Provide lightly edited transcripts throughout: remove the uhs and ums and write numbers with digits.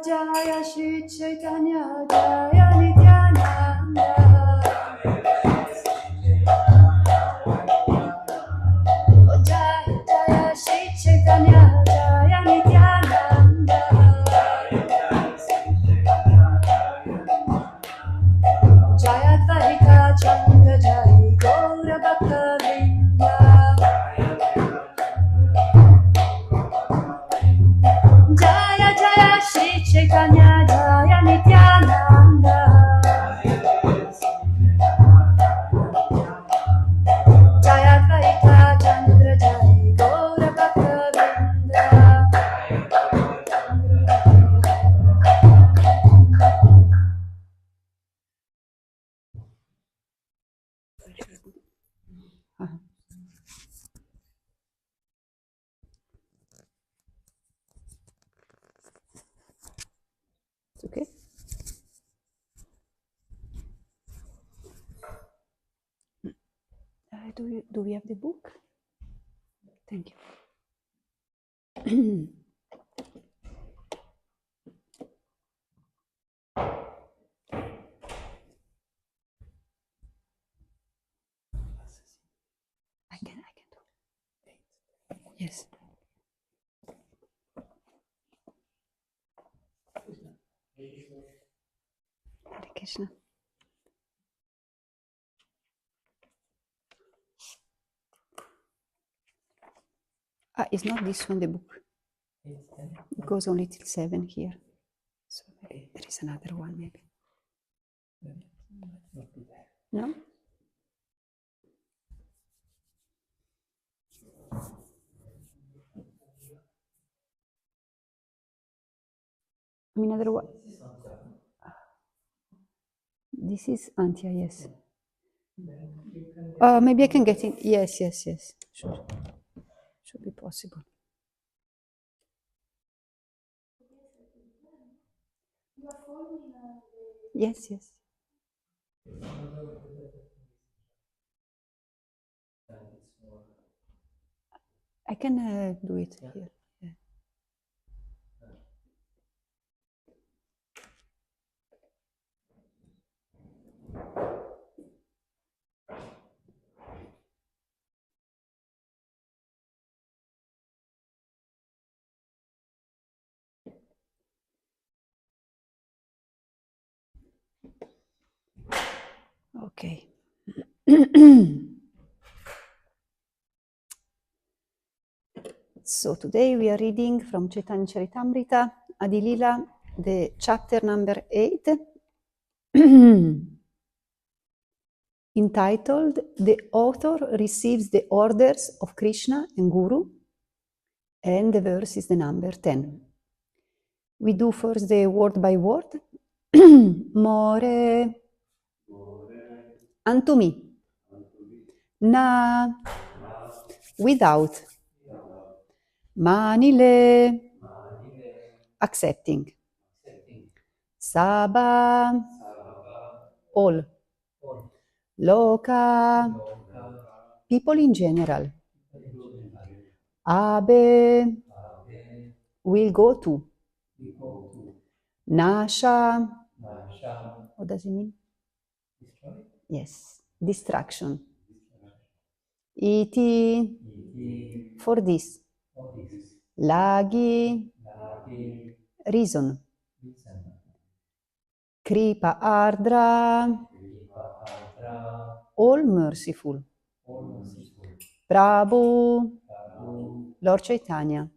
Jaya Shri Chaitanya Jaya Nityananda. Oh Jaya Jaya Shri Chaitanya Jaya Nityananda. Jaya Dvaita Chandra Jaya Gaura Bhakta Vrinda. Jaya Jaya Shri Chaitanya Jaya Nityananda. Jaya Dvaita Chandra Jaya Gaura Bhakta Vrinda. It's okay. Do we have the book? Thank you. I can do. Yes. Hare Krishna. It's not this one, the book. It goes only till 7 here. So maybe there is another one, maybe. No? I mean, another one. This is Antya, yes. Maybe I can get in. Yes. Should be possible. Yes. I can do it here. Yeah. Okay. So today we are reading from Chaitanya Charitamrita, Adilila, the chapter number 8, entitled "The Author Receives the Orders of Krishna and Guru And the verse is the number 10. We do first the word by word. More unto me. Na without. Manile accepting. Saba all. Loka people in general. Abe will go to. Nasha, what does it mean? Yes, distraction. Iti, for this. Lagi, reason. Kripa Ardra, all merciful. Prabhu, Lord Chaitanya.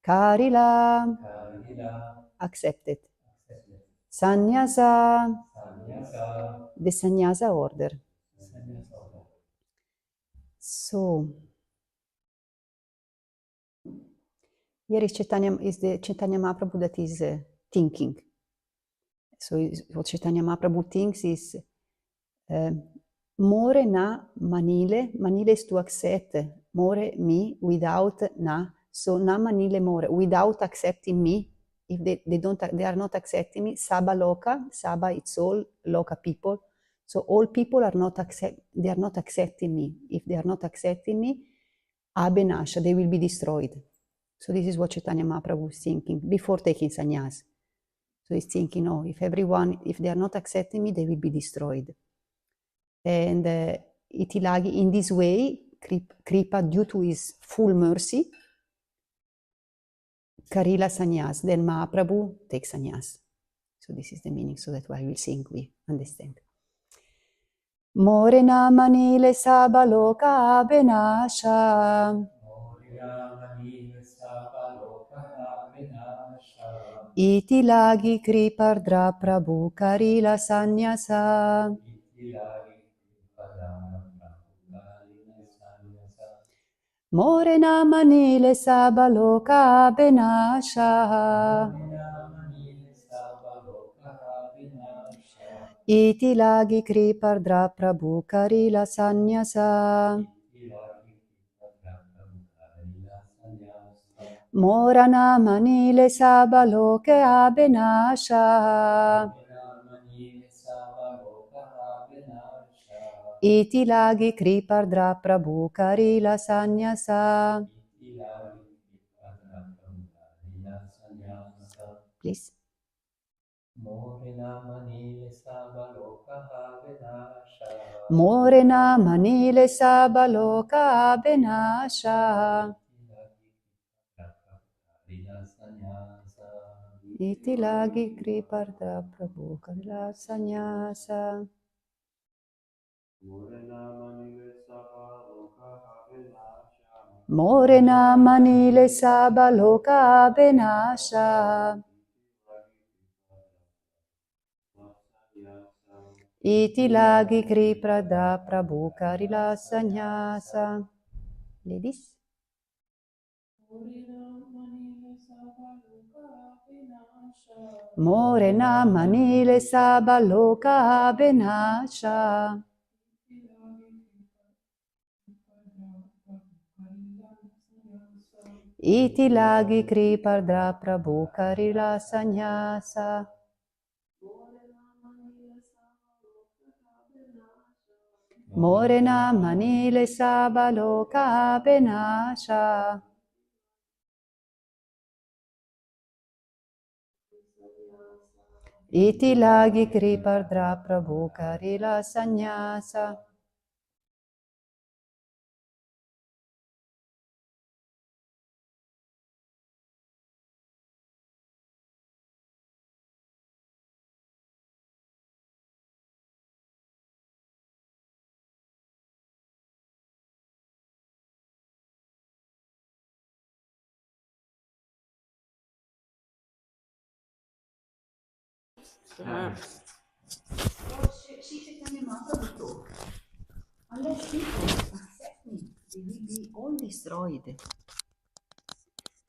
Karila, accepted. Sannyasa, the sannyasa order. So, here is the Chaitanya Mahaprabhu that is thinking. So what Chaitanya Mahaprabhu thinks is more na manile. Manile is to accept. More me without na. So na manile more without accepting me. If they are not accepting me. Saba loka. Saba it's all loka people. So all people are not accepting me. If they are not accepting me, abenasha, they will be destroyed. So this is what Chaitanya Mahaprabhu is thinking before taking sannyas. So he's thinking, oh, if they are not accepting me, they will be destroyed. And Itilagi, in this way, Kripa, due to his full mercy, Karila sannyas, then Mahaprabhu takes sannyas. So this is the meaning, so that while we sing, we understand. Morena manile sabaloka benasha. Itilagi kripardra prabhu karila sannyasa. Morena manile sabaloka benasha. Itilagi kripardra prabhu karila sannyasa. Morana manile sabaloke abenasha. Itilagi kripardra prabhu karila sannyasa. Please. Morena manile sabaloka abenasha. Itilagi kripardra prabhu karila sannyasa. Morena manile sabaloka benasha. Itilagi kripradha prabhu karila sannyasa. Ladies. Morena manile sabaloka benasha. Itilagi kripardra prabhu karila sannyasa. Morena manile sabaloka benasha. Itilagi kripardra prabhu karila sannyasa. Unless people accept me, they will be all destroyed.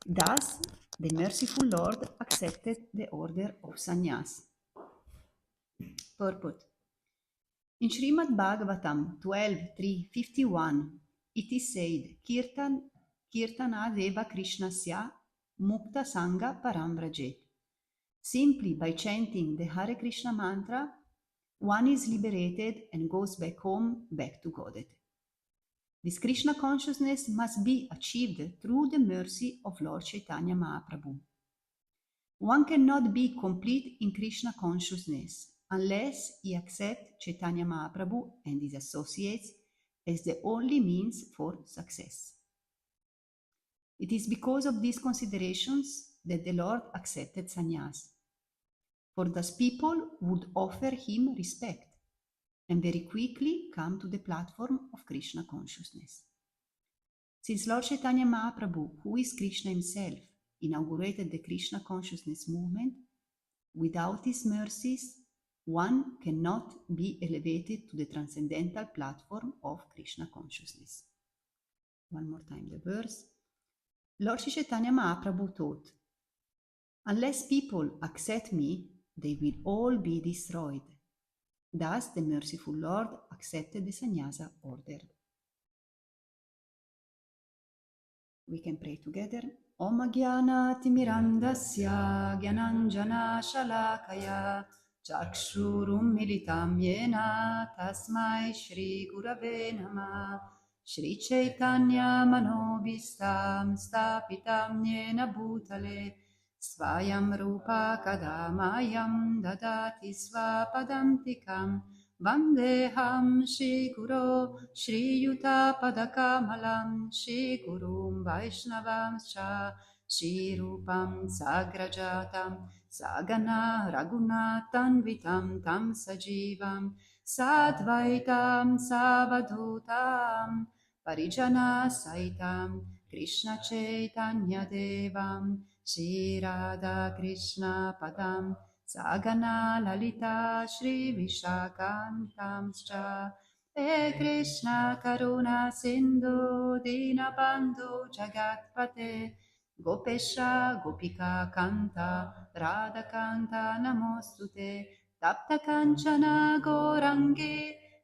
Thus, the merciful Lord accepted the order of sannyas. Purport. In Srimad Bhagavatam 12.3.51, it is said, Kirtana Deva Krishnasya Mukta Sangha Parambrajet. Simply by chanting the Hare Krishna mantra, one is liberated and goes back home, back to Godhead. This Krishna consciousness must be achieved through the mercy of Lord Chaitanya Mahaprabhu. One cannot be complete in Krishna consciousness unless he accepts Chaitanya Mahaprabhu and his associates as the only means for success. It is because of these considerations that the Lord accepted sannyas. For thus people would offer him respect and very quickly come to the platform of Krishna consciousness. Since Lord Chaitanya Mahaprabhu, who is Krishna himself, inaugurated the Krishna consciousness movement, without his mercies, one cannot be elevated to the transcendental platform of Krishna consciousness. One more time the verse. Lord Chaitanya Mahaprabhu taught, unless people accept me, they will all be destroyed. Thus, the merciful Lord accepted the sannyasa order. We can pray together. Om Jnana Timirandasya Jnananjana Shalakaya Chakshurum Militam Yena Tasmai Shri Gurave Namah Shri Chaitanya Manobhistam Stapitam Yena Bhutale Svayam Rupa Kadamayam Dadati Svapadantikam Vandeham Shri Guru Shri Yuta Padakamalam Shri Gurum Vaishnavam Cha Shri Rupam Sagrajatam Sagana Raghunatan Vitam Tam Sajivam Sadvaitam Savadutam Parijana Saitam Krishna Chaitanya Devam Shri Radha Krishna Padam Sagana Lalita Shri Vishakantamscha E Krishna Karuna Sindhu Dinabandhu Jagatpate Gopesha Gopika Kanta Radha Kanta Namostute Tapta Kanchana Gorangi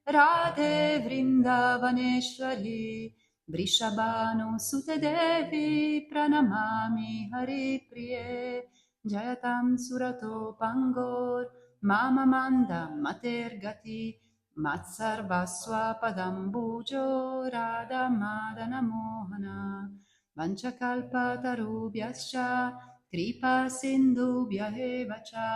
Radhe Vrindavaneshwari Vrishabhanu Sute Devi Pranamami Hari Priye Jayatam Surato Pangor Mama Manda Matergati Matsarvaswa Padambujo Radha Madana Mohana Vanchakalpa Tarubhyascha Kripa Sindhubhya Evacha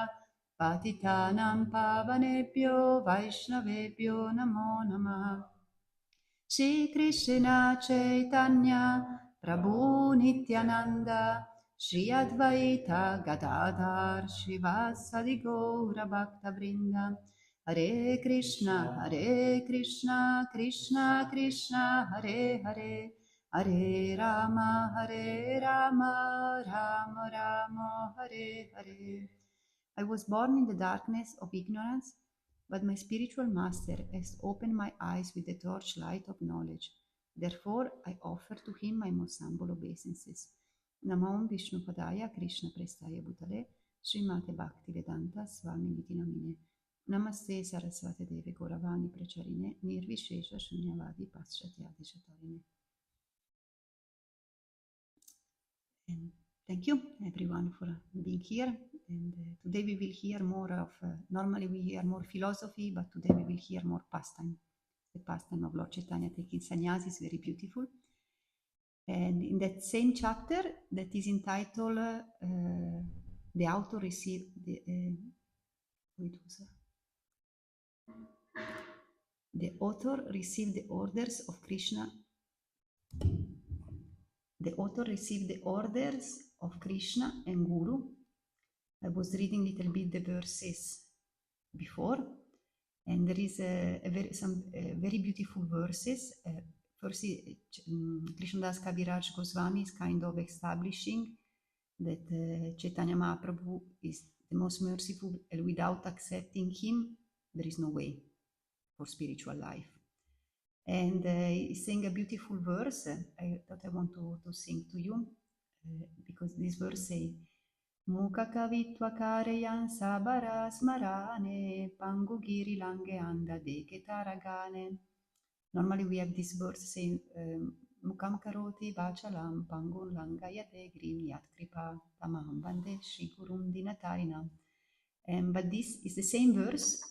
Patitanam Pavanebhyo Vaishnavebhyo Namo Namah Shri Krishna Chaitanya Prabhu Nityananda Shri Advaita Gadadhar Shrivasadi Gaura Bhakta Vrinda Hare Krishna Krishna Krishna Hare Hare Hare Rama Rama Rama Hare Hare. I was born in the darkness of ignorance, but my spiritual master has opened my eyes with the torchlight of knowledge. Therefore, I offer to him my most humble obeisances. Namam Vishnu Padaya Krishna Prestaya Bhutale Srimate Bhakti Vedanta Swami Niti Namine Namaste Saraswate Deve Gauravani Pracharine Nirvishesha Shunyavadi Paschatya Deshatarine. And thank you everyone for being here. And today we will hear more of, normally we hear more philosophy, but today we will hear more pastime. The pastime of Lord Chaitanya taking sannyas is very beautiful. And in that same chapter that is entitled, the author received the author received the orders of Krishna. The author received the orders of Krishna and Guru. I was reading a little bit the verses before, and there is some very beautiful verses. First, Krishnadas Kaviraj Goswami is kind of establishing that Chaitanya Mahaprabhu is the most merciful, and without accepting him, there is no way for spiritual life. And he's saying a beautiful verse. I thought I want to sing to you. because this verse says, Mukha kavitva kareyan sabara smarane pangu giri lange anda deke taragane. Normally we have this verse saying, Mukam karoti vachalam pangun langayate grim yat kripa tamaham bande shikurum dinatarinam. But this is the same verse,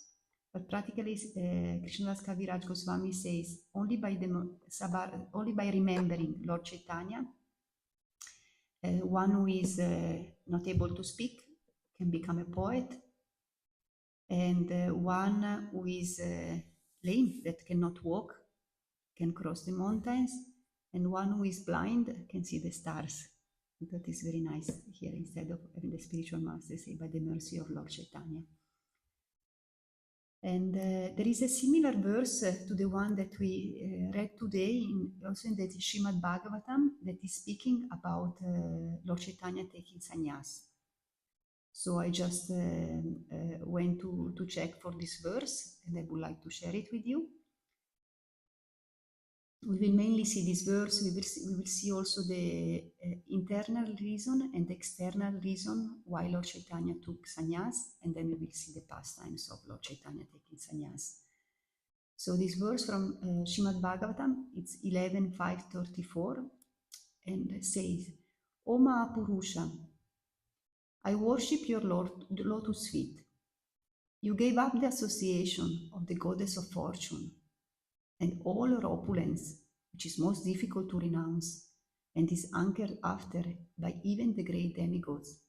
but practically Krishnadas Kaviraj Goswami says, only by remembering Lord Chaitanya, one who is not able to speak can become a poet, and one who is lame, that cannot walk, can cross the mountains, and one who is blind can see the stars. That is very nice here, instead of having the spiritual master say, by the mercy of Lord Chaitanya. And there is a similar verse to the one that we read today, also in the Srimad Bhagavatam, that is speaking about Lord Chaitanya taking sannyas. So I just went to check for this verse, and I would like to share it with you. We will mainly see this verse. We will see also the internal reason and the external reason why Lord Chaitanya took sannyas, and then we will see the pastimes of Lord Chaitanya taking sannyas. So this verse from Srimad Bhagavatam, it's 11.534, and says, O Mahapurusha, I worship your lotus feet. You gave up the association of the goddess of fortune and all her opulence, which is most difficult to renounce, and is anchored after by even the great demigods.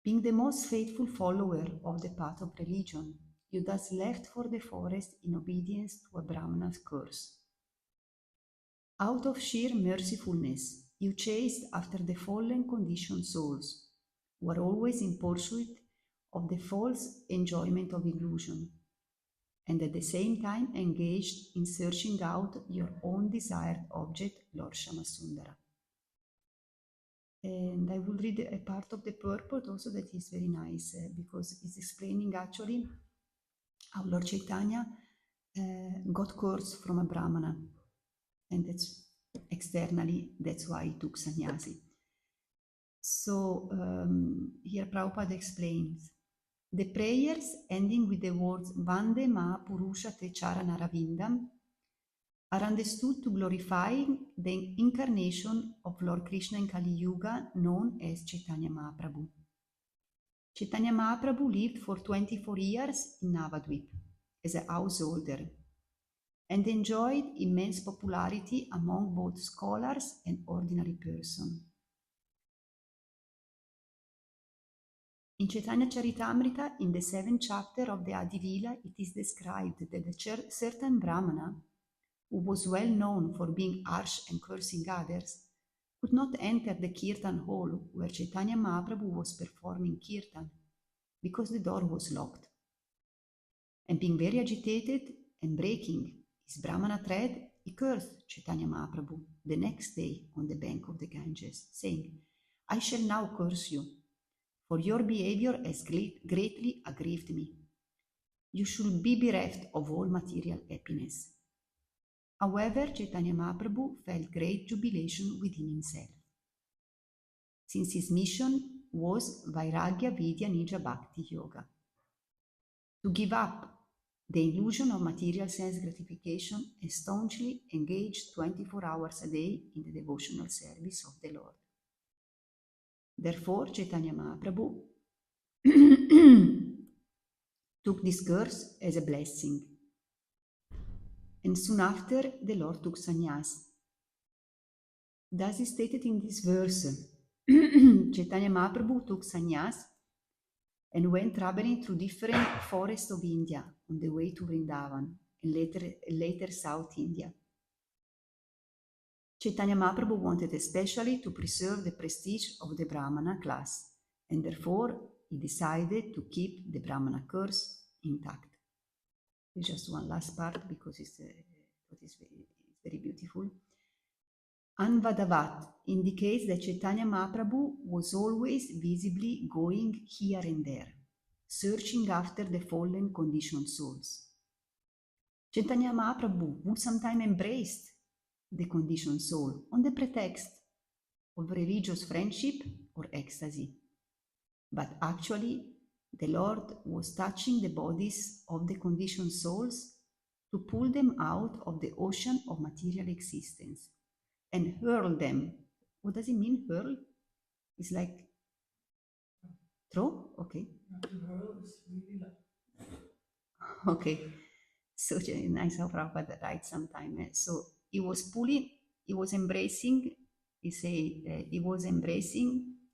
Being the most faithful follower of the path of religion, you thus left for the forest in obedience to a Brahmana's curse. Out of sheer mercifulness, you chased after the fallen conditioned souls, who are always in pursuit of the false enjoyment of illusion, and at the same time engaged in searching out your own desired object, Lord Shamasundara. And I will read a part of the purport also that is very nice, because it's explaining actually how Lord Chaitanya got cursed from a Brahmana, and that's externally, that's why he took sannyasi. So here Prabhupada explains, the prayers ending with the words Vande Mahapurusha Te Charanarvindam are understood to glorify the incarnation of Lord Krishna in Kali Yuga, known as Chaitanya Mahaprabhu. Chaitanya Mahaprabhu lived for 24 years in Navadvip as a householder and enjoyed immense popularity among both scholars and ordinary persons. In Chaitanya Charitamrita, in the 7th chapter of the Adivila, it is described that a certain Brahmana, who was well known for being harsh and cursing others, could not enter the Kirtan hall where Chaitanya Mahaprabhu was performing Kirtan, because the door was locked. And being very agitated and breaking his Brahmana thread, he cursed Chaitanya Mahaprabhu the next day on the bank of the Ganges, saying, I shall now curse you, for your behavior has greatly aggrieved me. You should be bereft of all material happiness. However, Chaitanya Mahaprabhu felt great jubilation within himself, since his mission was Vairagya Vidya Nija Bhakti Yoga, to give up the illusion of material sense gratification and staunchly engage 24 hours a day in the devotional service of the Lord. Therefore, Chaitanya Mahaprabhu took this curse as a blessing. And soon after, the Lord took sannyas. Thus is stated in this verse, Chaitanya Mahaprabhu took sannyas and went traveling through different forests of India on the way to Vrindavan and later South India. Chaitanya Mahaprabhu wanted especially to preserve the prestige of the Brahmana class, and therefore he decided to keep the Brahmana curse intact. There's just one last part because it's very beautiful. Anvadavat indicates that Chaitanya Mahaprabhu was always visibly going here and there, searching after the fallen conditioned souls. Chaitanya Mahaprabhu would sometimes embrace the conditioned soul on the pretext of religious friendship or ecstasy. But actually, the Lord was touching the bodies of the conditioned souls to pull them out of the ocean of material existence and hurl them. What does it mean, hurl? It's like throw? Okay. Hurl is really like... Okay. So nice how Prabhupada writes sometime. So he was pulling, he was embracing, he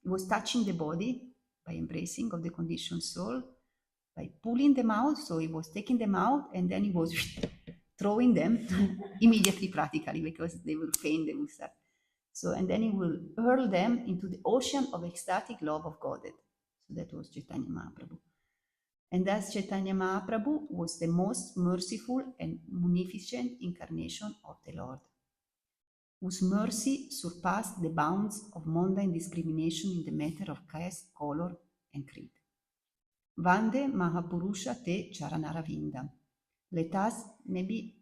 was touching the body by embracing of the conditioned soul, by pulling them out. So he was taking them out and then he was throwing them immediately, practically, because they will faint, they will start. So, and then he will hurl them into the ocean of ecstatic love of Godhead. So that was Chaitanya Mahaprabhu. And thus Chaitanya Mahaprabhu was the most merciful and munificent incarnation of the Lord, whose mercy surpassed the bounds of mundane discrimination in the matter of caste, color, and creed. Vande Mahapurusha te Charanaravinda. Let us, maybe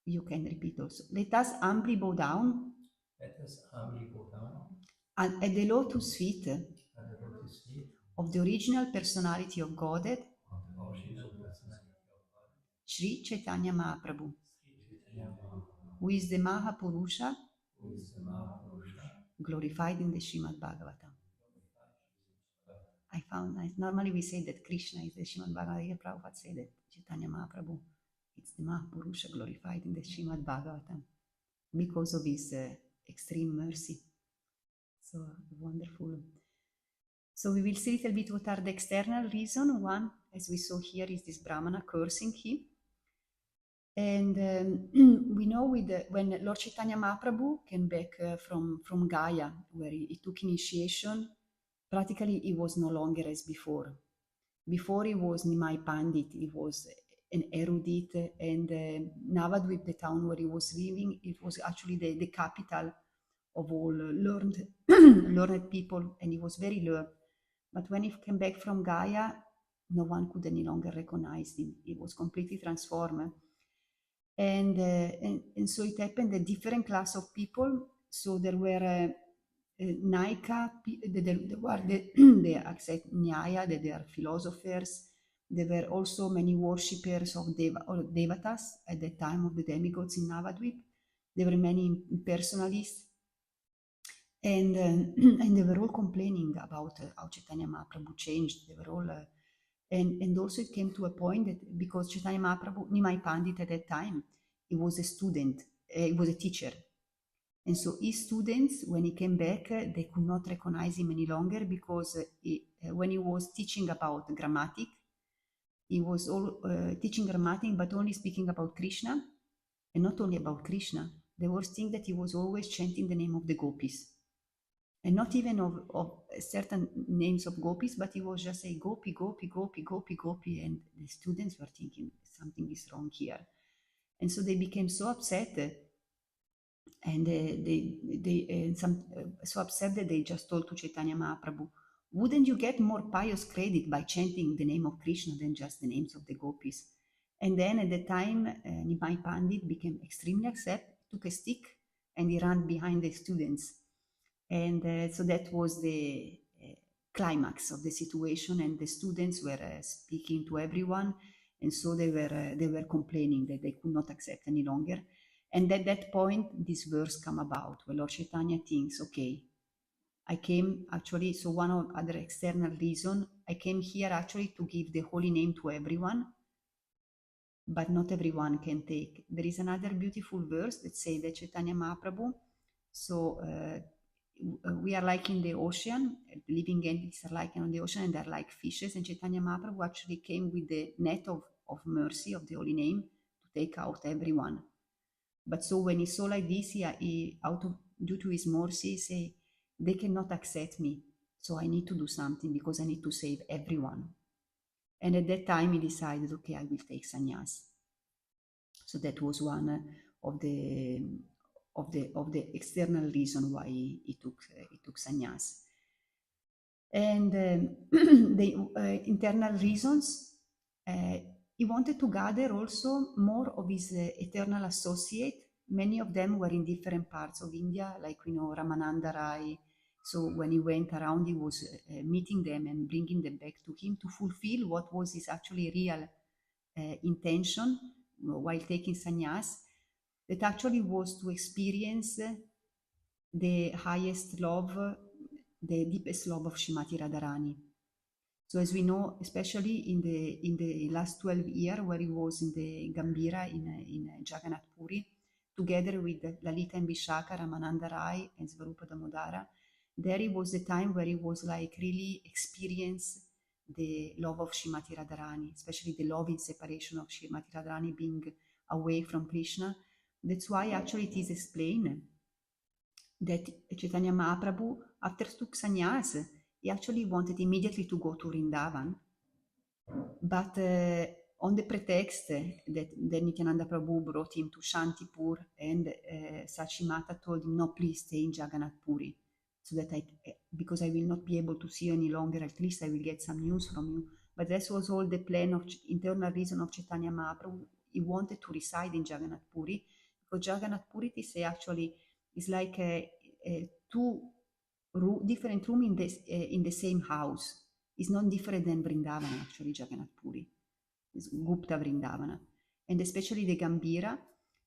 you can repeat also, let us humbly bow down. Let us humbly bow down At the lotus feet at the lotus feet of the original personality of Godhead, of the original personality of God, Sri Chaitanya Mahaprabhu, Sri Chaitanya Mahaprabhu, who is the Mahapurusha who is the Mahapurusha, glorified in the Srimad Bhagavatam. I found nice. Normally we say that Krishna is the Srimad Bhagavatam. Prabhupada said that Chaitanya Mahaprabhu, it's the Mahapurusha glorified in the Srimad Bhagavatam because of his extreme mercy. So wonderful. So we will see a little bit what are the external reasons. One, as we saw here, is this Brahmana cursing him. And we know when Lord Chaitanya Mahaprabhu came back from Gaya, where he took initiation, practically he was no longer as before. Before he was Nimai Pandit, he was an erudite, and Navadvip, the town where he was living, it was actually the capital of all learned learned people, and he was very learned. But when he came back from Gaya, no one could any longer recognize him. He was completely transformed. And so it happened that different class of people. So there were Naika, there were the accept Nyaya, they are philosophers. There were also many worshippers of Devatas at the time of the demigods in Navadvip. There were many impersonalists. And they were all complaining about how Chaitanya Mahaprabhu changed. They were all, and also it came to a point that because Chaitanya Mahaprabhu, Nimai Pandit at that time, he was a student, he was a teacher. And so his students, when he came back, they could not recognize him any longer because when he was teaching about grammatic, he was all teaching grammatic, but only speaking about Krishna, and not only about Krishna. They were saying that he was always chanting the name of the gopis. And not even of certain names of gopis, but he was just saying gopi, gopi, gopi, gopi, gopi. And the students were thinking something is wrong here. And so they became so upset, and so upset that they just told to Chaitanya Mahaprabhu, wouldn't you get more pious credit by chanting the name of Krishna than just the names of the gopis? And then at the time, Nimai Pandit became extremely upset, took a stick, and he ran behind the students. And so that was the climax of the situation, and the students were speaking to everyone, and so they were complaining that they could not accept any longer. And at that point, this verse come about, where Lord Chaitanya thinks, okay, I came actually, so one of other external reason, I came here actually to give the holy name to everyone, but not everyone can take. There is another beautiful verse that says that Chaitanya Mahaprabhu, so we are like in the ocean, living entities are like on the ocean, and they're like fishes, and Chaitanya Mahaprabhu actually came with the net of mercy of the holy name to take out everyone. But so when he saw like this, due to his mercy, say, they cannot accept me, so I need to do something because I need to save everyone. And at that time he decided, okay, I will take sannyas. So that was one of the external reason why he took sannyas. And the internal reasons, he wanted to gather also more of his eternal associate. Many of them were in different parts of India, like we know Ramananda Rai, So when he went around, he was meeting them and bringing them back to him to fulfill what was his actually real intention while taking sannyas. That actually was to experience the highest love, the deepest love of Srimati Radharani. So as we know, especially in the last 12 years where he was in the Gambira in Jagannath Puri, together with Lalita and Vishaka, Ramananda Rai and Svarupa Damodara, there it was the time where he was like really experience the love of Srimati Radharani, especially the love in separation of Srimati Radharani being away from Krishna. That's why actually it is explained that Chaitanya Mahaprabhu, after took sannyas, he actually wanted immediately to go to Vrindavan, but on the pretext that then Nityananda Prabhu brought him to Shantipur and Sachimata told him, no, please stay in Jagannath Puri, so that because I will not be able to see you any longer, at least I will get some news from you. But this was all the plan of internal reason of Chaitanya Mahaprabhu. He wanted to reside in Jagannath Puri, because Jagannath Puri actually is like two different room in the same house. It's not different than Vrindavana, actually, Jagannath Puri. It's Gupta Vrindavana. And especially the Gambira,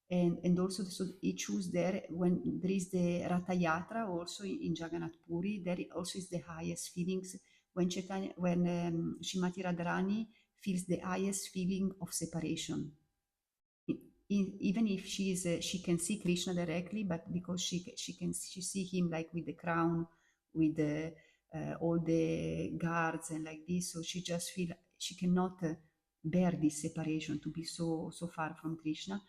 and also so he choose there when there is the Ratha Yatra also in Jagannath Puri. There also is the highest feelings when Srimati Radharani feels the highest feeling of separation. Even if she can see Krishna directly, but because she see him like with the crown, with all the guards and like this, so she just feel she cannot bear this separation to be so far from Krishna,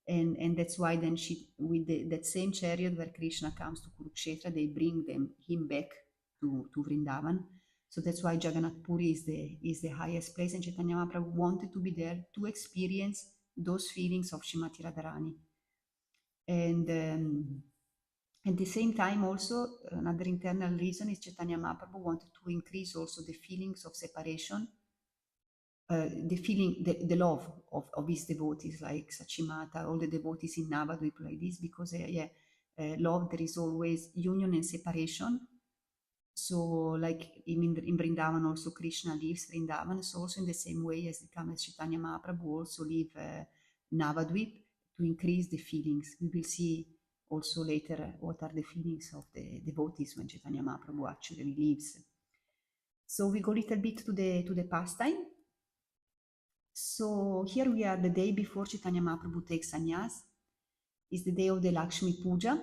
and that's why then she with that same chariot where Krishna comes to Kurukshetra, they bring him back to Vrindavan. So that's why Jagannath Puri is the highest place, and Chaitanya Mahaprabhu wanted to be there to experience those feelings of Srimati Radharani. And at the same time also, another internal reason is Chaitanya Mahaprabhu wanted to increase also the feelings of separation, the love of his devotees like Sachimata, all the devotees in Navadvip like this, because love, there is always union and separation. So like in Vrindavan also Krishna lives Vrindavan, so also in the same way as Chaitanya Mahaprabhu also live Navadvip to increase the feelings. We will see also later what are the feelings of the devotees when Chaitanya Mahaprabhu actually lives. So we go a little bit to the pastime. So here we are the day before Chaitanya Mahaprabhu takes sannyas. Is the day of the Lakshmi Puja.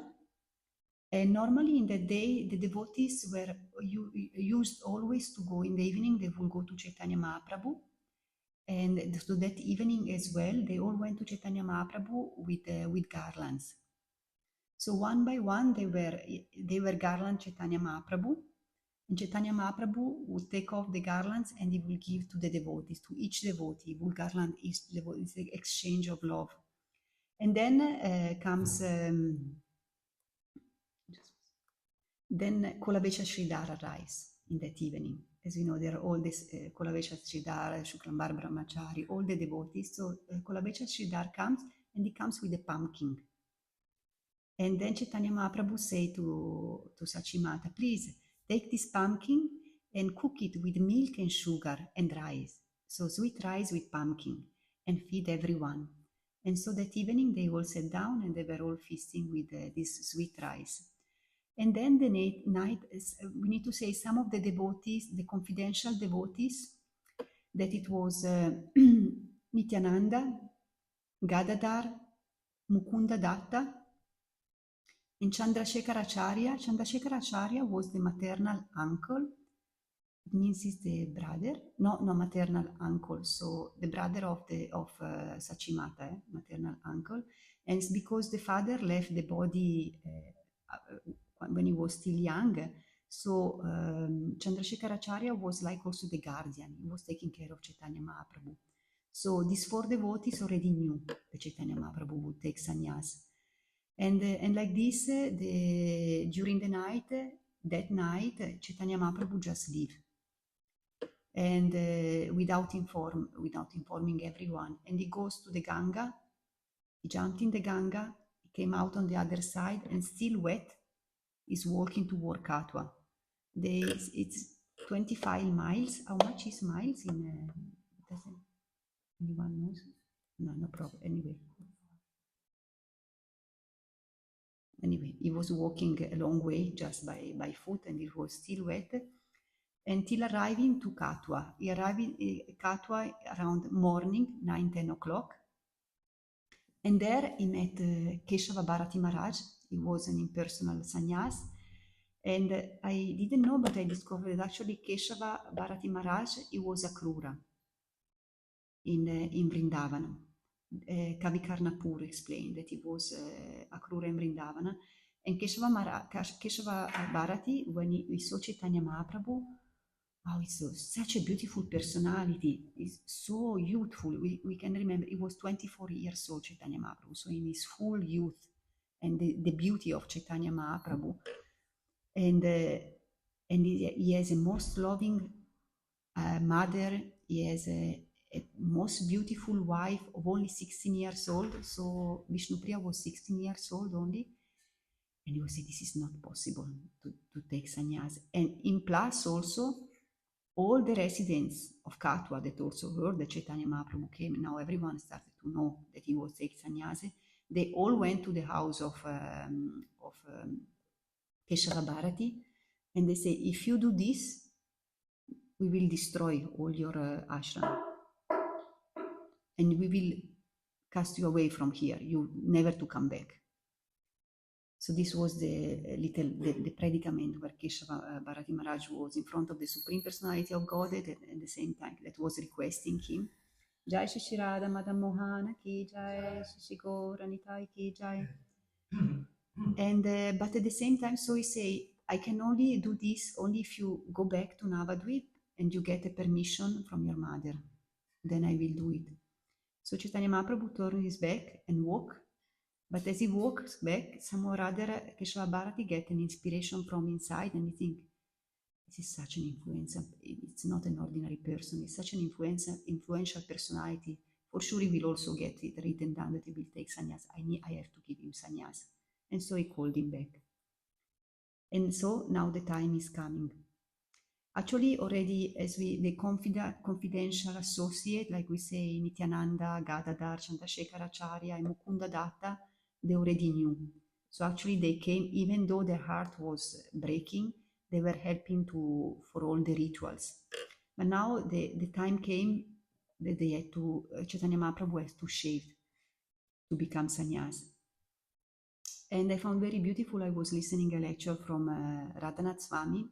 And normally in that day, the devotees were used always to go in the evening, they will go to Chaitanya Mahaprabhu. And so that evening as well, they all went to Chaitanya Mahaprabhu with garlands. So one by one, they were garland Chaitanya Mahaprabhu. And Chaitanya Mahaprabhu would take off the garlands and he will give to the devotees, to each devotee. He will garland each devotee. It's the exchange of love. And then comes... then Kolavecha Sridhar arrives in that evening. As we know, there are all this Kolavecha Sridhar, Shuklambar Brahmachari, all the devotees. So Kolavecha Sridhar comes and he comes with a pumpkin. And then Chaitanya Mahaprabhu say to Sachimata, please take this pumpkin and cook it with milk and sugar and rice. So sweet rice with pumpkin and feed everyone. And so that evening they all sat down and they were all feasting with this sweet rice. And then the night, we need to say some of the devotees, the confidential devotees, that it was Nityananda, Gadadhar, Mukunda Datta, and Chandrasekharacharya. Chandrasekharacharya was the maternal uncle. It means he's the brother, no, maternal uncle. So the brother of Sachimata, maternal uncle. And it's because the father left the body when he was still young. So Chandrasekharacharya was like also the guardian. He was taking care of Chaitanya Mahaprabhu. So these four devotees already knew that Chaitanya Mahaprabhu would take sannyas. And like this, during the night, that night, Chaitanya Mahaprabhu just leave. And without informing everyone. And he goes to the Ganga, he jumped in the Ganga, he came out on the other side and still wet. is walking toward Katwa. It's 25 miles. How much is miles in? Doesn't anyone knows? No problem. Anyway, he was walking a long way just by foot, and it was still wet until arriving to Katwa. He arrived in Katwa around morning, 9-10 o'clock. And there he met Keshava Bharati Maharaj. He was an impersonal sannyas. And I didn't know, but I discovered that actually Keshava Bharati Maharaj, he was a Krura in Vrindavan. Kavi Karnapur explained that he was a Krura in Vrindavan. And Keshava Bharati, when he saw Chaitanya Mahaprabhu, oh, it's such a beautiful personality. He's so youthful. We can remember he was 24 years old, Chaitanya Mahaprabhu, so in his full youth, and the beauty of Chaitanya Mahaprabhu. And he has a most loving mother. He has a most beautiful wife of only 16 years old. So Vishnupriya was 16 years old only. And he was saying, this is not possible to take sannyas. And in plus also, all the residents of Katwa that also heard that Chaitanya Mahaprabhu came, and now everyone started to know that he was taking sannyas. They all went to the house of Keshava Bharati, and they say, if you do this, we will destroy all your ashram, and we will cast you away from here, you never to come back. So this was the predicament where Keshava Bharati Maharaj was in front of the Supreme Personality of Godhead, and at the same time that was requesting him. Jai Shri Radha Madan Mohana ki jai, Shri Gaura Nitai ki jai. And but at the same time, so he say, I can only do this only if you go back to Navadvip and you get a permission from your mother. Then I will do it. So Chaitanya Mahaprabhu turned his back and walked. But as he walks back, somehow or other, Keshava Bharati get an inspiration from inside, and he think, this is such an influencer. It's not an ordinary person. It's such an influential personality. For sure, he will also get it written down that he will take sannyas. I have to give him sannyas. And so he called him back. And so now the time is coming. Actually, already as the confidential associate, like we say, Nityananda, Gadadhar, Chandrasekharacharya, and Mukunda Datta, they already knew. So actually they came, even though their heart was breaking, they were helping for all the rituals. But now the time came that they had to, Chaitanya Mahaprabhu has to shave to become sannyas. And I found very beautiful, I was listening a lecture from Radhanath Swami.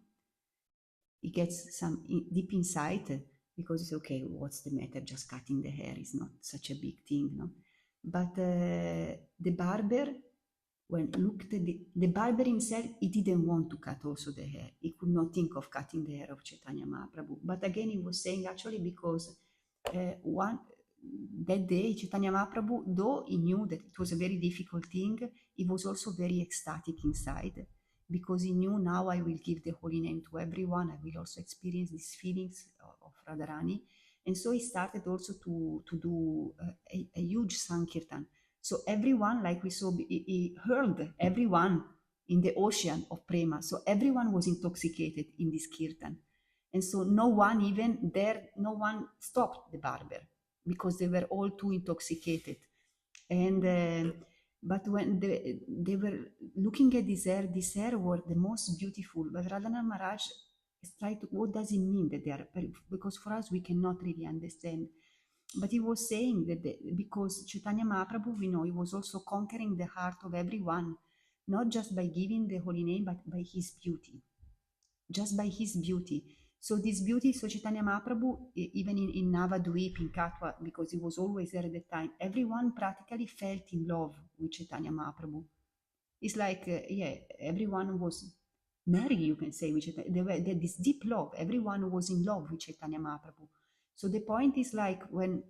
He gets some deep insight, because it's okay, what's the matter, just cutting the hair is not such a big thing, no? But the barber, when looked at the barber himself, he didn't want to cut also the hair. He could not think of cutting the hair of Chaitanya Mahaprabhu. But again, he was saying actually because that day, Chaitanya Mahaprabhu, though he knew that it was a very difficult thing, he was also very ecstatic inside, because he knew, now I will give the holy name to everyone. I will also experience these feelings of Radharani. And so he started also to do a huge Sankirtan. So everyone, like we saw, he hurled everyone in the ocean of prema. So everyone was intoxicated in this kirtan. And so no one stopped the barber, because they were all too intoxicated. And but when they were looking at this hair were the most beautiful. But Radhanath Maharaj tried to, what does it mean that they are, because for us we cannot really understand. But he was saying that because Chaitanya Mahaprabhu, we know, he was also conquering the heart of everyone, not just by giving the holy name, but by his beauty, just by his beauty. So this beauty, so Chaitanya Mahaprabhu, even in Navadvip, in Katwa, because he was always there at the time, everyone practically felt in love with Chaitanya Mahaprabhu. It's like, everyone was married, you can say, with Chaitanya. They had this deep love. Everyone was in love with Chaitanya Mahaprabhu. So the point is like when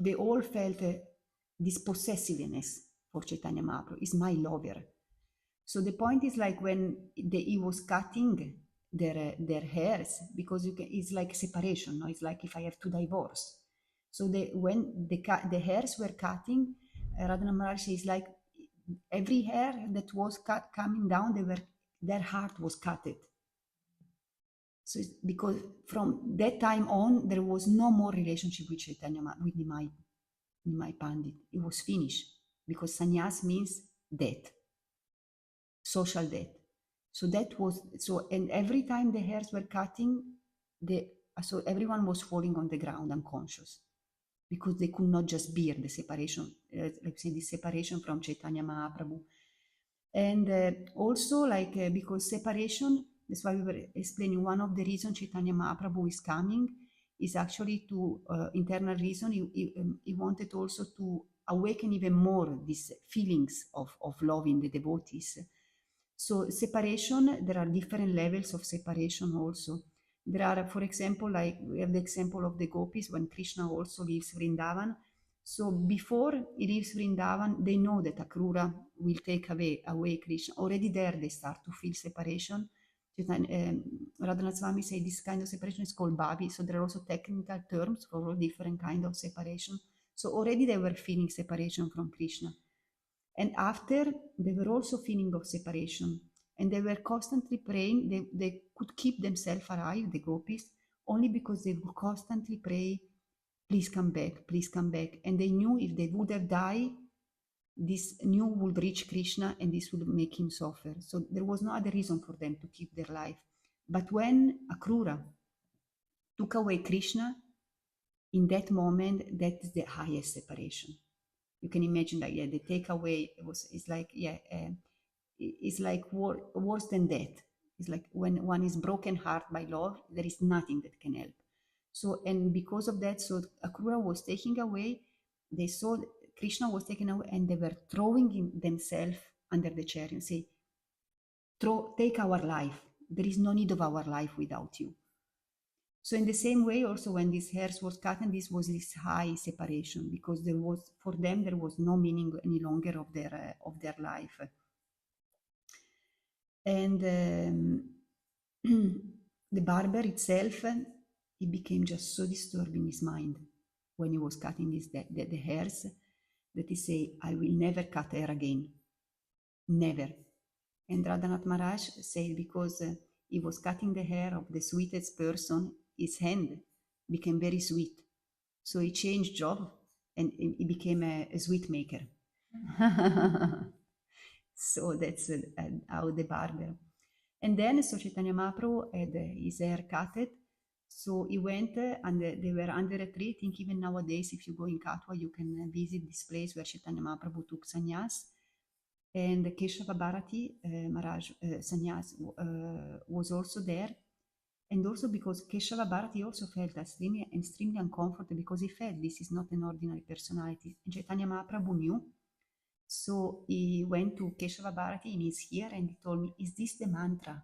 they all felt this possessiveness for Chaitanya Mahaprabhu, is my lover. So the point is like when he was cutting their hairs, because it's like separation, no? It's like if I have to divorce. So when the hairs were cutting, Radhanath Maharaj is like every hair that was coming down, their heart was cutted. So because from that time on, there was no more relationship with Chaitanya, with Nimai Pandit. It was finished because sannyas means death, social death. So that was so, and every time the hairs were cutting, so everyone was falling on the ground unconscious because they could not just bear the separation, let's say the separation from Chaitanya Mahaprabhu. And also because separation, that's why we were explaining one of the reasons Chaitanya Mahaprabhu is coming is actually to internal reason. He wanted also to awaken even more these feelings of loving the devotees. So separation, there are different levels of separation also. There are, for example, like we have the example of the gopis when Krishna also leaves Vrindavan. So before he leaves Vrindavan, they know that Akrura will take away Krishna. Already there they start to feel separation. Radhanath Swami say this kind of separation is called bhavi. So there are also technical terms for all different kind of separation. So already they were feeling separation from Krishna. And after, they were also feeling of separation. And they were constantly praying. They could keep themselves alive, the gopis, only because they would constantly pray, please come back, please come back. And they knew if they would have died, this new would reach Krishna and this would make him suffer. So there was no other reason for them to keep their life. But when Akrura took away Krishna, in that moment, that is the highest separation. You can imagine that, the takeaway it's like worse than death. It's like when one is broken heart by love, there is nothing that can help. So, and because of that, so Akrura was taking away, they saw Krishna was taken away and they were throwing themselves under the chariot and say, take our life. There is no need of our life without you. So in the same way, also when these hairs was cut, and this was this high separation, because there was, for them, there was no meaning any longer of their life. And the barber itself, he became just so disturbed in his mind when he was cutting the hairs, that he say, I will never cut hair again. Never. And Radhanath Maharaj said because he was cutting the hair of the sweetest person, his hand became very sweet. So he changed job and he became a sweet maker. So that's how the barber. And then so Chaitanya Mahaprabhu had his hair cutted. So he went and they were under a tree. I think even nowadays, if you go in Katwa, you can visit this place where Chaitanya Mahaprabhu took sannyas. And Keshava Bharati Maharaj sannyas was also there. And also because Keshava Bharati also felt extremely uncomfortable because he felt this is not an ordinary personality. And Chaitanya Mahaprabhu knew. So he went to Keshava Bharati in his ear and he told me, is this the mantra?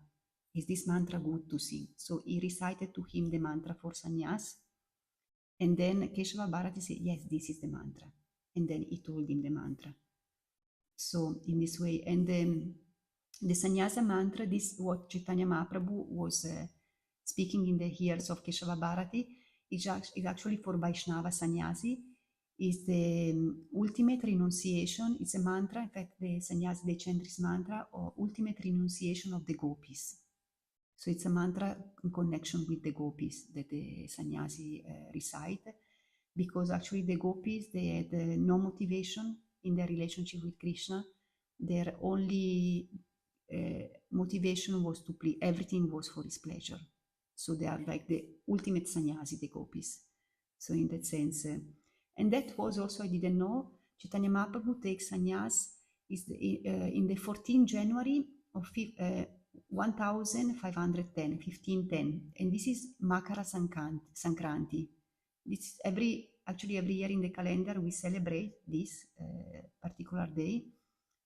Is this mantra good to sing? So he recited to him the mantra for sannyas. And then Keshava Bharati said, yes, this is the mantra. And then he told him the mantra. So in this way, and the sannyasa mantra, this what Chaitanya Mahaprabhu was speaking in the ears of Keshava Bharati, is actually for Vaishnava sannyasi, is the ultimate renunciation. It's a mantra, in fact, the sannyasi, they chant this mantra, or ultimate renunciation of the gopis. So it's a mantra in connection with the gopis that the sannyasi recite, because actually the gopis, they had no motivation in their relationship with Krishna. Their only motivation was to please, everything was for his pleasure. So they are like the ultimate sannyasi, the gopis. So in that sense, and that was also, I didn't know, Chaitanya Mahaprabhu takes sannyas in the 14th January of 1510, and this is Makara Sankranti. This is every year in the calendar we celebrate this particular day.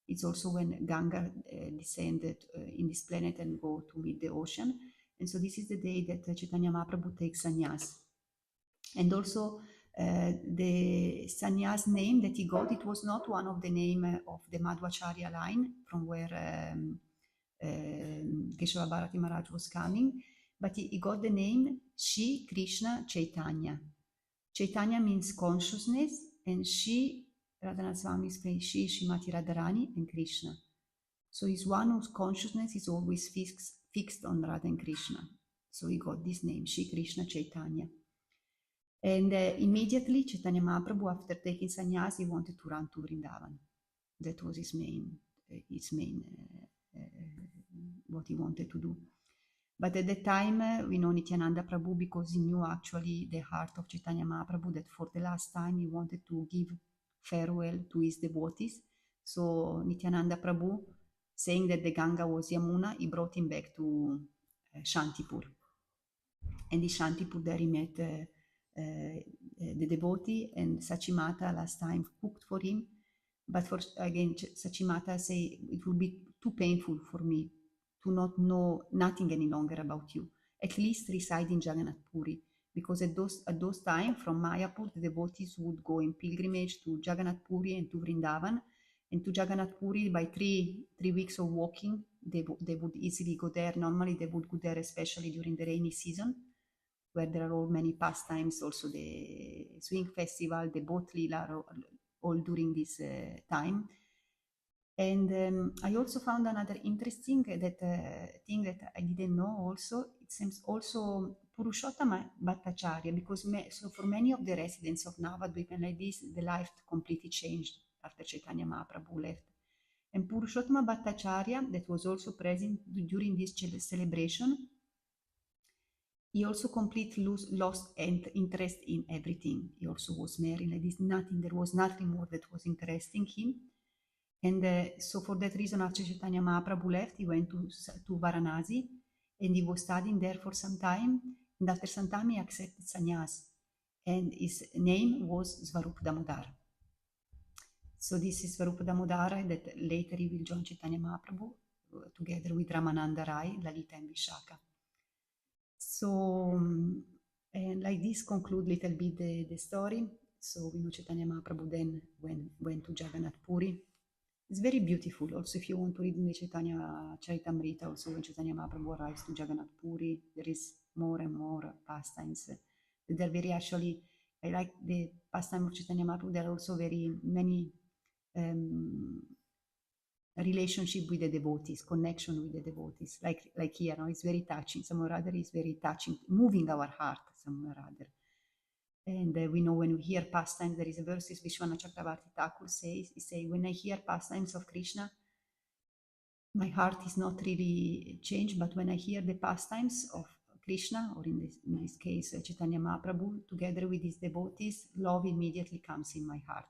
It's also when Ganga descended in this planet and go to meet the ocean. And so this is the day that Chaitanya Mahaprabhu takes sannyas. And also the sannyas name that he got, it was not one of the name of the Madhvacharya line from where Keshava Bharati Maharaj was coming, but he got the name Shri Krishna Chaitanya. Chaitanya means consciousness, and Shri Radhanath Swami prays Shri Srimati Radharani and Krishna. So he's one whose consciousness is always fixed on Radha and Krishna. So he got this name, Shri Krishna Chaitanya. And immediately Chaitanya Mahaprabhu, after taking sannyas, he wanted to run to Vrindavan. That was his main what he wanted to do. But at that time, we know Nityananda Prabhu, because he knew actually the heart of Chaitanya Mahaprabhu, that for the last time he wanted to give farewell to his devotees. So Nityananda Prabhu, saying that the Ganga was Yamuna, he brought him back to Shantipur. And in Shantipur there he met the devotee, and Sachimata last time cooked for him. But for again, Sachimata say, it will be too painful for me to not know nothing any longer about you. At least reside in Jagannath Puri, because at those times from Mayapur the devotees would go in pilgrimage to Jagannath Puri and to Vrindavan, and to Jagannath Puri by three weeks of walking they would easily go there. Normally they would go there, especially during the rainy season, where there are all many pastimes, also the swing festival, the boat lila, all during this time. And I also found another interesting thing that I didn't know also. It seems also Purushottama Bhattacharya, because so for many of the residents of Navadvip and like this, the life completely changed after Chaitanya Mahaprabhu left. And Purushottama Bhattacharya, that was also present during this celebration, he also completely lost interest in everything. He also was married, like this, nothing, there was nothing more that was interesting him. And so for that reason, after Chaitanya Mahaprabhu left, he went to Varanasi, and he was studying there for some time. And after some time, he accepted sannyas, and his name was Svarupa Damodar. So this is Svarupa Damodar that later he will join Chaitanya Mahaprabhu together with Ramananda Rai, Lalita and Vishaka. So, and like this conclude little bit the story. So we know Chaitanya Mahaprabhu then went to Jagannath Puri. It's very beautiful. Also, if you want to read in the Chaitanya Charitamrita, also when Chaitanya Mahaprabhu arrives to Jagannath Puri, there is more and more pastimes. They're very actually, I like the pastime of Chaitanya Mahaprabhu. There are also very many relationship with the devotees, connection with the devotees, like here, no? It's very touching. Somewhere or other, it's very touching, moving our heart somewhere or other. And we know when we hear pastimes, there is a verse Vishwanath Chakravarti Thakur says, he say, when I hear pastimes of Krishna, my heart is not really changed, but when I hear the pastimes of Krishna, or in this case Chaitanya Mahaprabhu, together with his devotees, love immediately comes in my heart.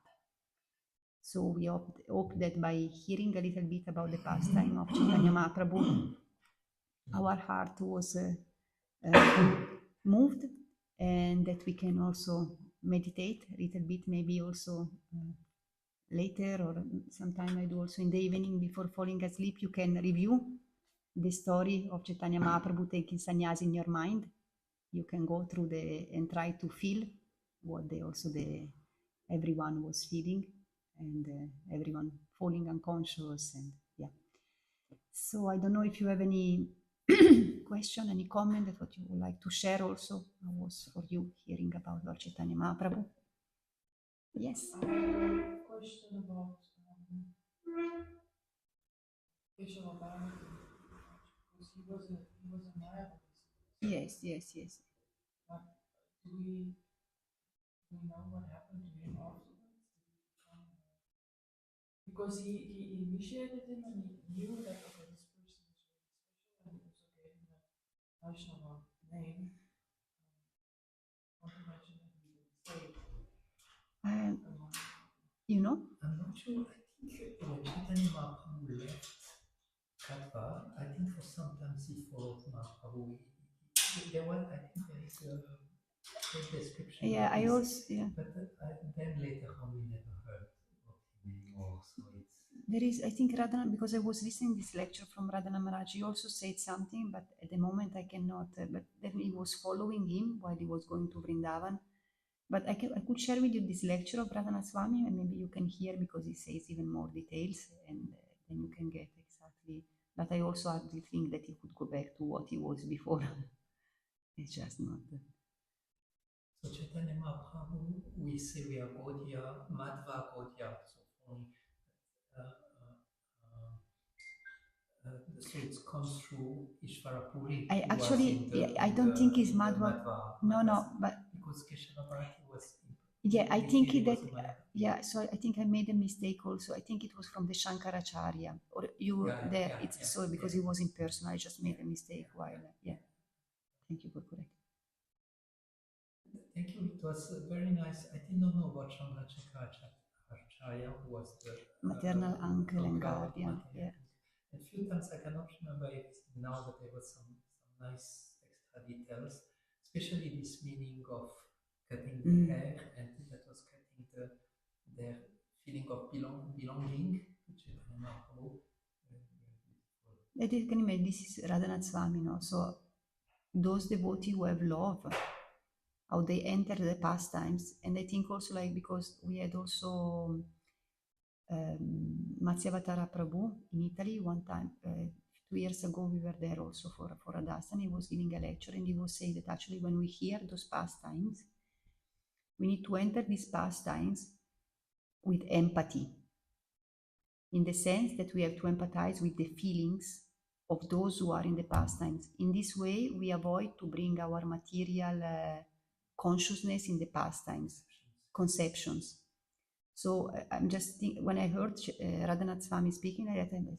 So we hope that by hearing a little bit about the pastime of Chaitanya Mahaprabhu, our heart was moved, and that we can also meditate a little bit, maybe also later, or sometime I do also in the evening before falling asleep. You can review the story of Chaitanya Mahaprabhu taking sannyas in your mind. You can go through and try to feel what everyone was feeling, and everyone falling unconscious, and yeah. So I don't know if you have any question, any comment that what you would like to share also. How was for you hearing about Lord Chaitanya Mahaprabhu? Yes. I have a question about Keshava Bharati, because he was a Mayavadi. Yes. But do we know what happened to him afterwards? Because he initiated him and he knew that, okay, this person is really special, and he also gave him the Vaishnava name. Not to mention that he didn't stay. You know? I'm not sure. I think when Chaitanya Mahaprabhu left Katwa, I think for some time he followed Mahaprabhu. There was, I think there is a description. Yeah, I also, yeah. But then later on we never heard of him anymore. So it's. There is, I think, Radhana, because I was listening this lecture from Radhana Maharaj, he also said something, but at the moment I cannot, but then he was following him while he was going to Vrindavan. But I could share with you this lecture of Radhana Swami, and maybe you can hear, because he says even more details, and then you can get exactly. But I also hardly think that he could go back to what he was before. It's just not. So Chaitanya Mahaprabhu, we say we are Gaudiya, Madhva Gaudiya. So only, uh, uh, so it comes through Ishvara Puri. I actually, I don't think it's Madhva. No, but because Keshava Bharati was. Yeah, I think that, yeah, so I think I made a mistake also. I think it was from the Shankaracharya, or you were there. It's so because it was in person. I just made a mistake while, yeah. Thank you for correcting. Thank you. It was very nice. I did not know about Shankaracharya, who was the maternal uncle and guardian. Yeah. A few times I cannot remember if now, but there was some nice extra details, especially this meaning of cutting the hair, and that was cutting their feeling of belonging to Chaitanya Mahaprabhu. Can you imagine, this is Radhanath Swami, no? So those devotees who have love, how they enter the pastimes, and I think also like because we had also Matsyavatara Prabhu in Italy one time. 2 years ago, we were there also for a dasa, and he was giving a lecture, and he was saying that actually when we hear those pastimes, we need to enter these pastimes with empathy, in the sense that we have to empathize with the feelings of those who are in the pastimes. In this way, we avoid to bring our material consciousness in the pastimes, conceptions. So I'm just thinking, when I heard Radhanath Swami speaking, I thought,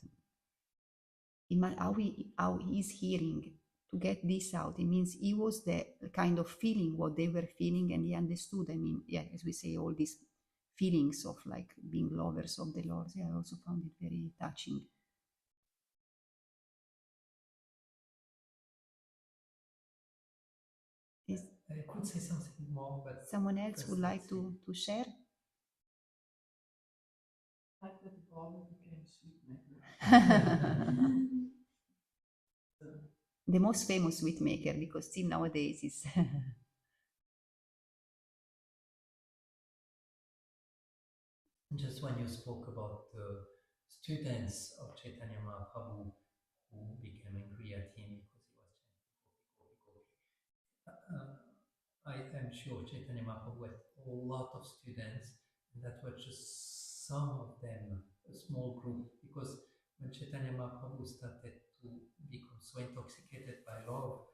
how he's hearing to get this out. It means he was the kind of feeling what they were feeling, and he understood. I mean, yeah, as we say, all these feelings of like being lovers of the Lord. Yeah, I also found it very touching. I could say something more, but someone else would like to share? I thought the Bible became sweet maker. The most famous sweet maker, because still nowadays is. Just when you spoke about the students of Chaitanya Mahaprabhu who became angry at him because he was chanting Gopi, Gopi, Gopi. I am sure Chaitanya Mahaprabhu had a lot of students, and that were just some of them, a small group, because when Chaitanya Mahaprabhu started to become so intoxicated by love,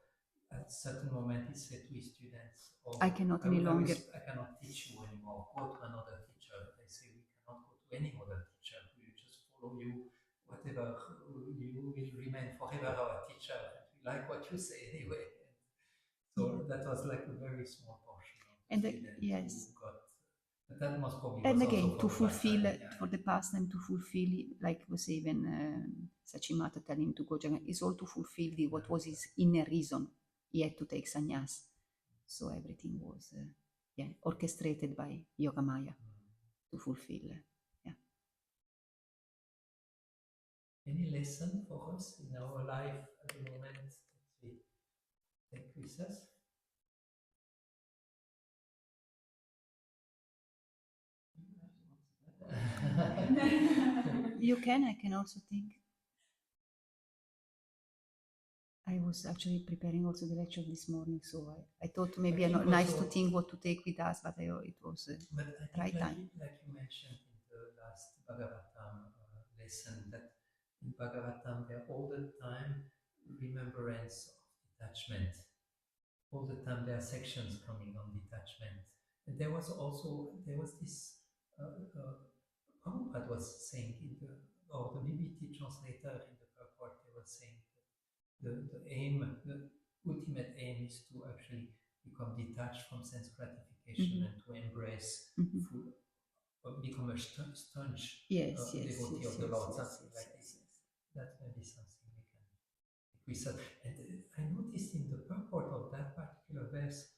at a certain moment he said to his students, I cannot any longer. I cannot teach you anymore. Go to another teacher. They say we cannot go to any other teacher. We just follow you. Whatever, you will remain forever our teacher. We like what you say anyway. So that was like a very small portion of the students yes. who got. But that must probably. And again, to fulfill for the pastime, to fulfill, like was even Sachimata telling him to go, is all to fulfill what was his inner reason. He had to take sannyas. So everything was orchestrated by Yogamaya to fulfill. Any lesson for us in our life at the moment that we take with us? You can, I can also think. I was actually preparing also the lecture this morning, so I thought maybe nice to think what to take with us, but it was right time. Like you mentioned in the last Bhagavatam lesson, that in Bhagavatam there all the time remembrance of detachment. All the time there are sections coming on detachment. And there was this, Prabhupada was saying in the BBT translator in the purport, they were saying the aim, the ultimate aim is to actually become detached from sense gratification and to embrace full, become a sponge devotee of the Lord, something like this. That may be something we can research. And I noticed in the purport of that particular verse,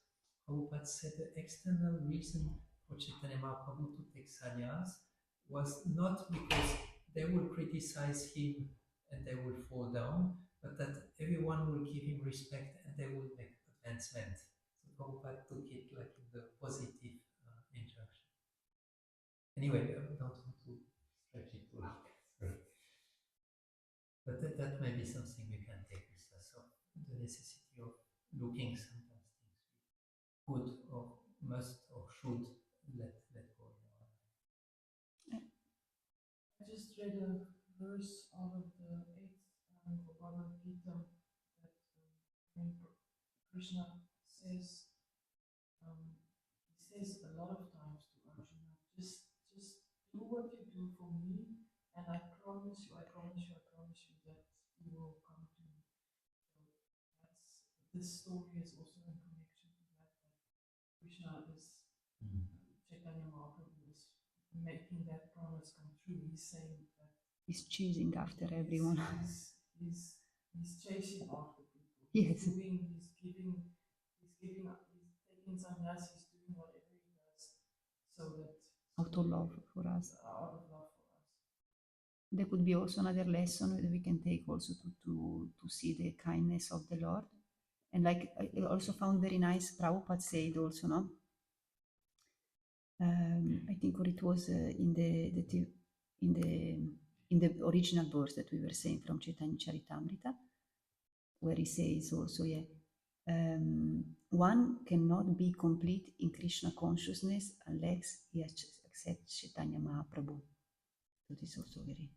Prabhupada said the external reason for Chaitanya Mahaprabhu to take sannyas was not because they will criticize him and they will fall down, but that everyone will give him respect and they will make advancement. So Prabhupada took it like in the positive injunction. Anyway, I don't want to stretch it too long. But that may be something we can take with us. So the necessity of looking sometimes things with good or must or should let go. I just read a verse out of the 8th Bhagavad Gita that Krishna says, he says a lot of times to Arjuna, just do what you do for me, and I promise you that you will come to me. So this story is also in connection to that Krishna is Chaitanya Mahaprabhu is making that promise come true. He's saying that he's chasing after everyone. He's chasing after people. Yes. He's taking sannyas, he's doing whatever he does so that Out of love for us. Out of love for us. There could be also another lesson that we can take also to see the kindness of the Lord. And like I also found very nice, Prabhupada said also, no? I think what it was in the original verse that we were saying from Chaitanya Charitamrita, where he says also, one cannot be complete in Krishna consciousness unless he accepts Chaitanya Mahaprabhu. So this is also very,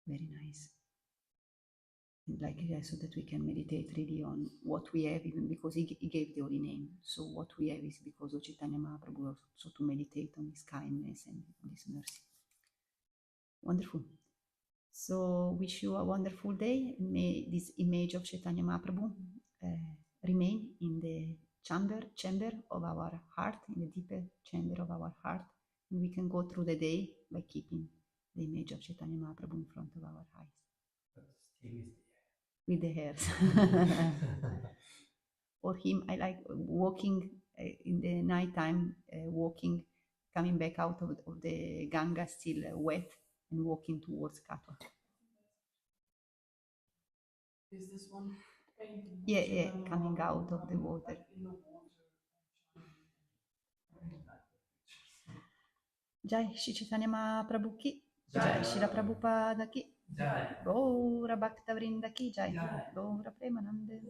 very nice. And like so that we can meditate really on what we have, even because he gave the holy name. So what we have is because of Chaitanya Mahaprabhu, so to meditate on his kindness and on his mercy. Wonderful. So wish you a wonderful day, and may this image of Chaitanya Mahaprabhu remain in the chamber of our heart, in the deeper chamber of our heart, and we can go through the day by keeping the image of Chaitanya Mahaprabhu in front of our eyes. But still with the hairs. Or him, I like walking in the nighttime, coming back out of the Ganga still wet and walking towards Katwa. Is this one painting? Yeah, coming out of the water. Like in the water and Jai Shri Chaitanya Mahaprabhu ki, Jai Shri Prabhupada ki, Jai Gaura Bhakta Vrinda ki, Jai Gaura Premanande.